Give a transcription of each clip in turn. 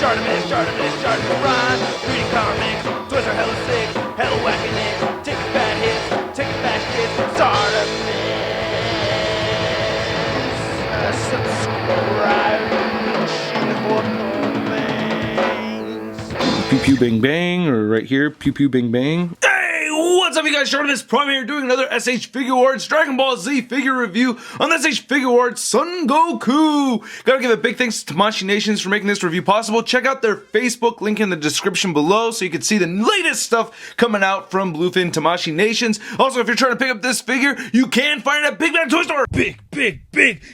Shardamix, rhyme, reading comics, toys are hella sick, hella whacking it, taking bad hits, taking bad shit, Shardamix, subscribe for more things. Pew pew bang bang, or right here, pew pew bang bang. What's up, you guys? Shardamix Prime here doing another SH Figuarts Dragon Ball Z figure review on the SH Figuarts Son Goku. Gotta give a big thanks to Tamashii Nations for making this review possible. Check out their Facebook, link in the description below so you can see the latest stuff coming out from Bluefin Tamashii Nations. Also, if you're trying to pick up this figure, you can find it at Big Bad Toy Store. Big.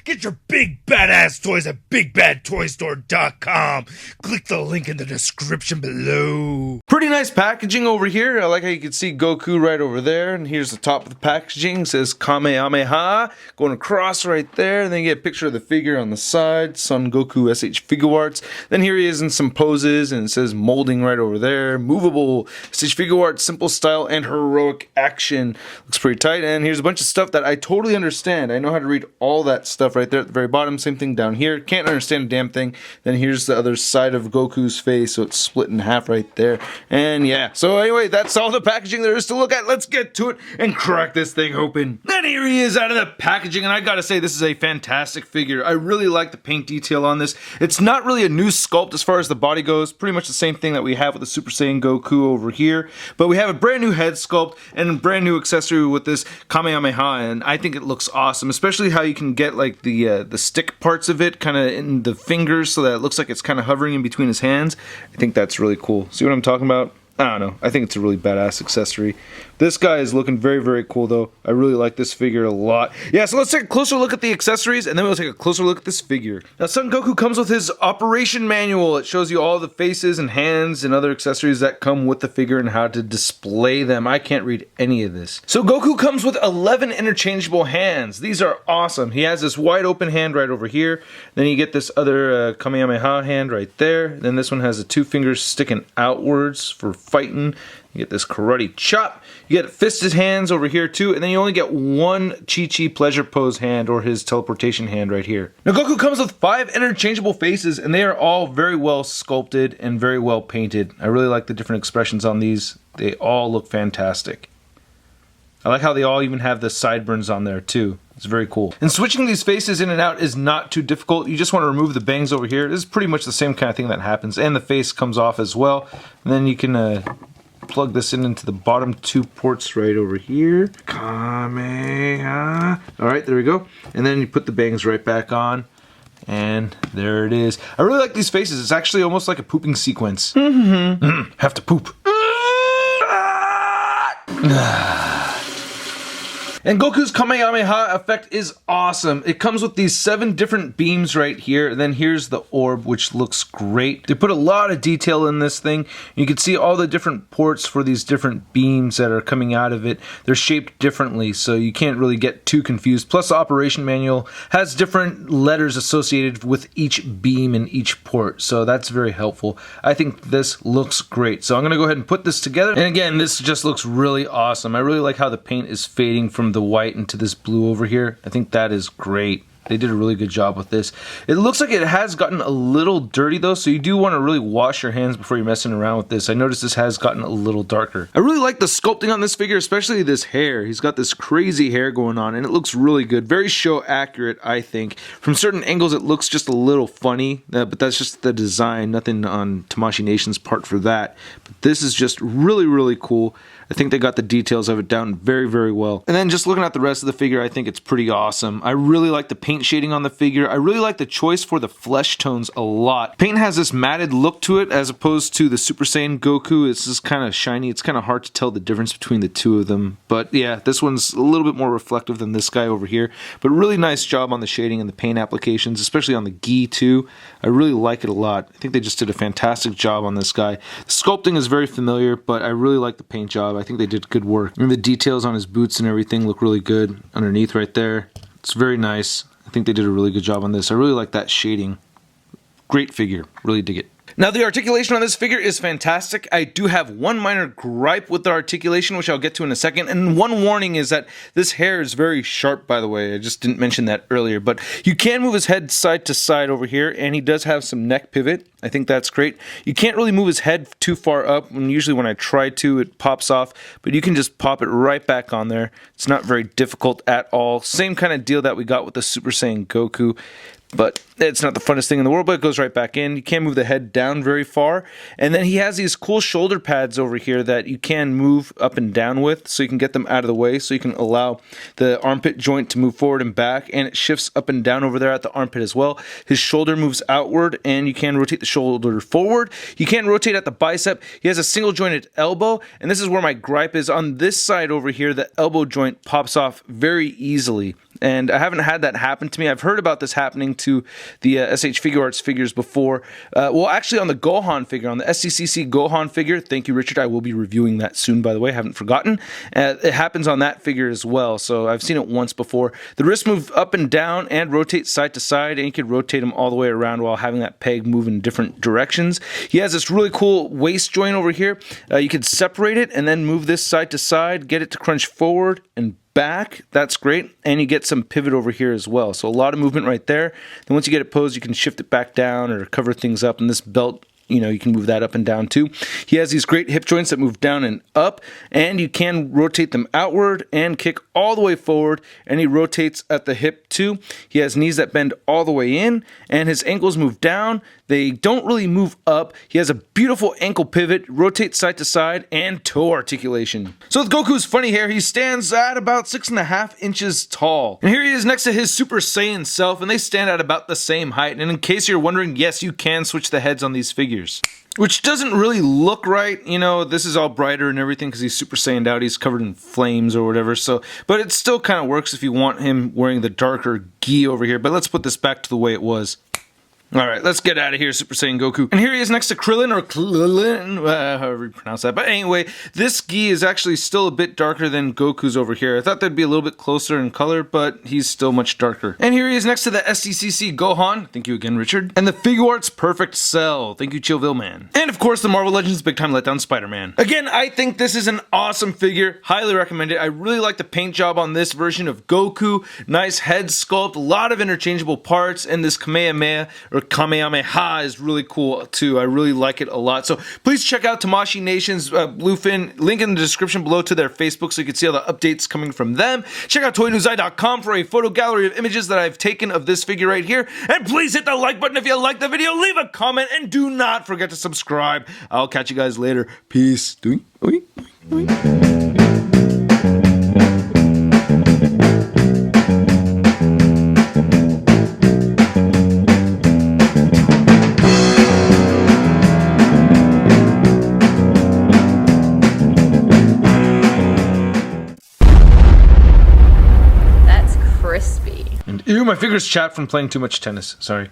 Get your big badass toys at BigBadToyStore.com. Click the link in the description below. Pretty nice packaging over here. I like how you can see Goku right over there. And here's the top of the packaging. It says Kamehameha going across right there. And then you get a picture of the figure on the side. Son Goku SH Figuarts. Then here he is in some poses. And it says molding right over there. Movable. SH Figuarts, simple style and heroic action. Looks pretty tight. And here's a bunch of stuff that I totally understand. I know how to read all that stuff right there at the very bottom. Same thing down here. Can't understand a damn thing. Then here's the other side of Goku's face. So it's split in half right there. And yeah. So anyway, that's all the packaging there is to look at. Let's get to it and crack this thing open. And here he is out of the packaging. And I gotta say, this is a fantastic figure. I really like the paint detail on this. It's not really a new sculpt as far as the body goes. Pretty much the same thing that we have with the Super Saiyan Goku over here. But we have a brand new head sculpt and a brand new accessory with this Kamehameha. And I think it looks awesome. Especially how you can get like the stick parts of it kind of in the fingers so that it looks like it's kind of hovering in between his hands. I think that's really cool. See what I'm talking about? I don't know. I think it's a really badass accessory. This guy is looking very cool though. I really like this figure a lot. Yeah, so let's take a closer look at the accessories and then we'll take a closer look at this figure. Now Son Goku comes with his operation manual. It shows you all the faces and hands and other accessories that come with the figure and how to display them. I can't read any of this. So Goku comes with 11 interchangeable hands. These are awesome. He has this wide open hand right over here. Then you get this other Kamehameha hand right there. Then this one has the two fingers sticking outwards for fighting. You get this karate chop. You get fisted hands over here too, and then you only get one Chi-Chi pleasure pose hand or his teleportation hand right here. Now Goku comes with 5 interchangeable faces, and they are all very well sculpted and very well painted. I really like the different expressions on these. They all look fantastic. I like how they all even have the sideburns on there too. It's very cool. And switching these faces in and out is not too difficult. You just want to remove the bangs over here. This is pretty much the same kind of thing that happens, and the face comes off as well. And then you can plug this into the bottom 2 ports right over here. Kamehameha. Alright, there we go. And then you put the bangs right back on. And there it is. I really like these faces. It's actually almost like a pooping sequence. Have to poop. And Goku's Kamehameha effect is awesome. It comes with these 7 different beams right here. And then here's the orb, which looks great. They put a lot of detail in this thing. You can see all the different ports for these different beams that are coming out of it. They're shaped differently, so you can't really get too confused. Plus, the operation manual has different letters associated with each beam and each port. So that's very helpful. I think this looks great. So I'm going to go ahead and put this together. And again, this just looks really awesome. I really like how the paint is fading from the white into this blue over here. I think that is great. They did a really good job with this. It looks like it has gotten a little dirty though, so you do want to really wash your hands before you're messing around with this. I noticed this has gotten a little darker. I really like the sculpting on this figure, especially this hair. He's got this crazy hair going on and it looks really good. Very show accurate, I think. From certain angles it looks just a little funny, but that's just the design. Nothing on Tamashii Nation's part for that. But this is just really cool. I think they got the details of it down very well. And then just looking at the rest of the figure, I think it's pretty awesome. I really like the paint shading on the figure. I really like the choice for the flesh tones a lot. Paint has this matted look to it as opposed to the Super Saiyan Goku. It's just kind of shiny. It's kind of hard to tell the difference between the two of them. But yeah, this one's a little bit more reflective than this guy over here. But really nice job on the shading and the paint applications, especially on the gi too. I really like it a lot. I think they just did a fantastic job on this guy. The sculpting is very familiar, but I really like the paint job. I think they did good work. And the details on his boots and everything look really good underneath right there. It's very nice. I think they did a really good job on this. I really like that shading. Great figure. Really dig it. Now, the articulation on this figure is fantastic. I do have one minor gripe with the articulation, which I'll get to in a second. And one warning is that this hair is very sharp, by the way. I just didn't mention that earlier. But you can move his head side to side over here, and he does have some neck pivot. I think that's great. You can't really move his head too far up, and usually when I try to, it pops off, but you can just pop it right back on there. It's not very difficult at all. Same kind of deal that we got with the Super Saiyan Goku, but it's not the funnest thing in the world, but it goes right back in. You can't move the head down very far. And then he has these cool shoulder pads over here that you can move up and down with, so you can get them out of the way, so you can allow the armpit joint to move forward and back, and it shifts up and down over there at the armpit as well. His shoulder moves outward, and you can rotate the shoulder forward. You can rotate at the bicep. He has a single jointed elbow, and this is where my gripe is. On this side over here, the elbow joint pops off very easily. And I haven't had that happen to me. I've heard about this happening to the SH Figuarts figures before. Well, actually on the Gohan figure, on the SCCC Gohan figure, thank you, Richard. I will be reviewing that soon, by the way. I haven't forgotten. It happens on that figure as well, so I've seen it once before. The wrists move up and down and rotate side to side, and you can rotate them all the way around while having that peg move in different directions. He has this really cool waist joint over here. You can separate it and then move this side to side, get it to crunch forward and back. That's great. And you get some pivot over here as well. So a lot of movement right there. Then once you get it posed, you can shift it back down or cover things up. And this belt, you can move that up and down too. He has these great hip joints that move down and up, and you can rotate them outward and kick all the way forward, and he rotates at the hip too. He has knees that bend all the way in, and his ankles move down. They don't really move up. He has a beautiful ankle pivot, rotates side to side, and toe articulation. So with Goku's funny hair, he stands at about 6.5 inches tall. And here he is next to his Super Saiyan self, and they stand at about the same height. And in case you're wondering, yes, you can switch the heads on these figures. Which doesn't really look right, this is all brighter and everything because he's Super Saiyaned out, he's covered in flames or whatever, but it still kind of works if you want him wearing the darker gi over here. But let's put this back to the way it was. Alright, let's get out of here, Super Saiyan Goku. And here he is next to Krillin, or Krillin, however you pronounce that. But anyway, this gi is actually still a bit darker than Goku's over here. I thought they'd be a little bit closer in color, but he's still much darker. And here he is next to the SCCC Gohan. Thank you again, Richard. And the Figuarts Perfect Cell. Thank you, Chillville Man. And of course, the Marvel Legends Big Time Letdown Spider-Man. Again, I think this is an awesome figure. Highly recommend it. I really like the paint job on this version of Goku. Nice head sculpt, a lot of interchangeable parts, and this Kamehameha, or Kamehameha, is really cool too. I really like it a lot. So please check out Tamashii Nation's Bluefin. Link in the description below to their Facebook so you can see all the updates coming from them. Check out toynewseye.com for a photo gallery of images that I've taken of this figure right here. And please hit the like button if you like the video. Leave a comment and do not forget to subscribe. I'll catch you guys later. Peace. Doink, oink, oink, oink. Ew, my fingers chapped from playing too much tennis. Sorry.